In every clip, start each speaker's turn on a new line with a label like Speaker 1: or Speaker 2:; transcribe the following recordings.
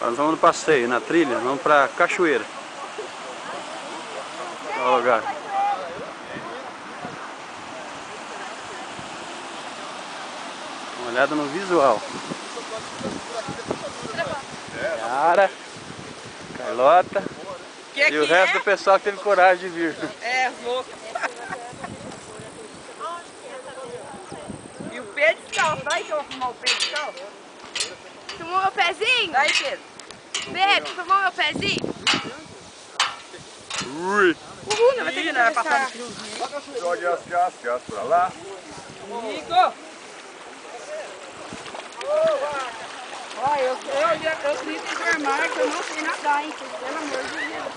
Speaker 1: Nós vamos no passeio, na trilha, vamos pra cachoeira. Olha o lugar. Uma olhada no visual. Yara, Carlota e o resto do pessoal que teve coragem de vir.
Speaker 2: É, louco. E o pé descalço. Vai que eu vou fumar o pé descalço.
Speaker 3: Fumou meu pezinho?
Speaker 2: Vai, Pedro.
Speaker 3: Bebe, fumou meu pezinho?
Speaker 1: Ui!
Speaker 2: Uhul, não vai ter que não, vai passar no friozinho.
Speaker 4: Jogue as pra lá.
Speaker 2: Nico! Olha, eu quis enfermar que eu não sei nadar, hein? Pelo amor de Deus.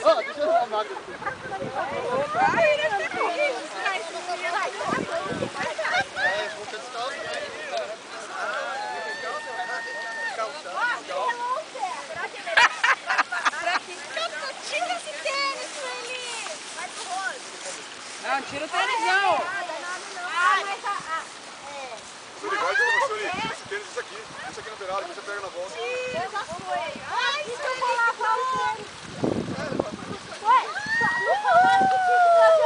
Speaker 4: Ó, deixa eu dar uma água.
Speaker 2: Não, tira o tênis não.
Speaker 4: Suri, vai jogar no Suri. Esse tênis, isso aqui. Isso aqui no beirado, você pega na volta.
Speaker 3: Eu já fui. Ai, deixa eu vou lavar o tênis. Ué, não falaram que tinha que trazer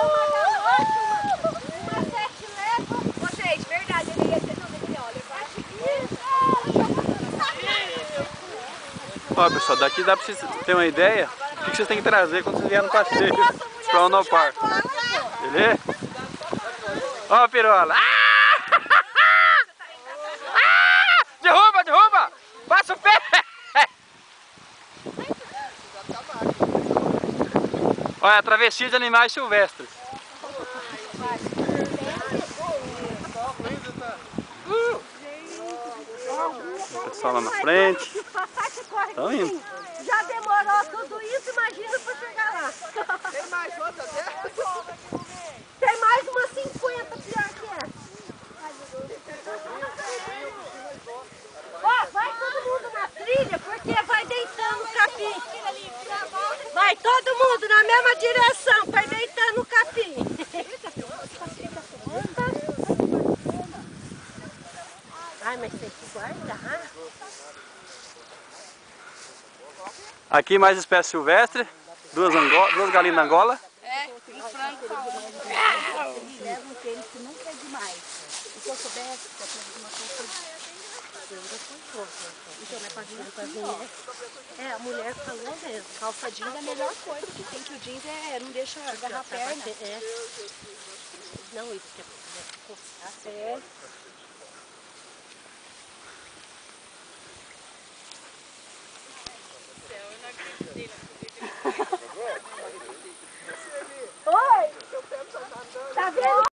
Speaker 3: uma sete leva? Ô, gente, verdade, ele ia ser não, ele olha, eu acho que...
Speaker 1: Ó, pessoal, daqui dá pra vocês terem uma ideia do que vocês têm que trazer quando vocês vierem no passeio pra Unopar. Beleza? Ó a pirola. Derruba, derruba! Passa o pé! Olha, a travessia de animais silvestres. O pessoal lá na frente. Estão indo.
Speaker 3: Já demorou tudo isso, imagina pra chegar lá.
Speaker 2: Tem mais outra dessa?
Speaker 3: Tem mais umas 50 pior que essa. Ó, vai todo mundo na trilha, porque vai deitando o capim. Vai todo mundo na mesma direção, vai deitando o capim. Ai, mas tem que guardar.
Speaker 1: Aqui mais espécie silvestre. Duas galinhas da Angola.
Speaker 2: É, um frango falando.
Speaker 3: Ele leva um tênis que nunca é demais. E se eu soubesse que eu fiz uma coisa, eu já fui então, não é pra vir. É, a mulher falou mesmo. Calça jeans é a melhor coisa que tem, que o jeans não deixa agarrar a perna. Não, isso que é coçar. É.
Speaker 2: Eu não acredito.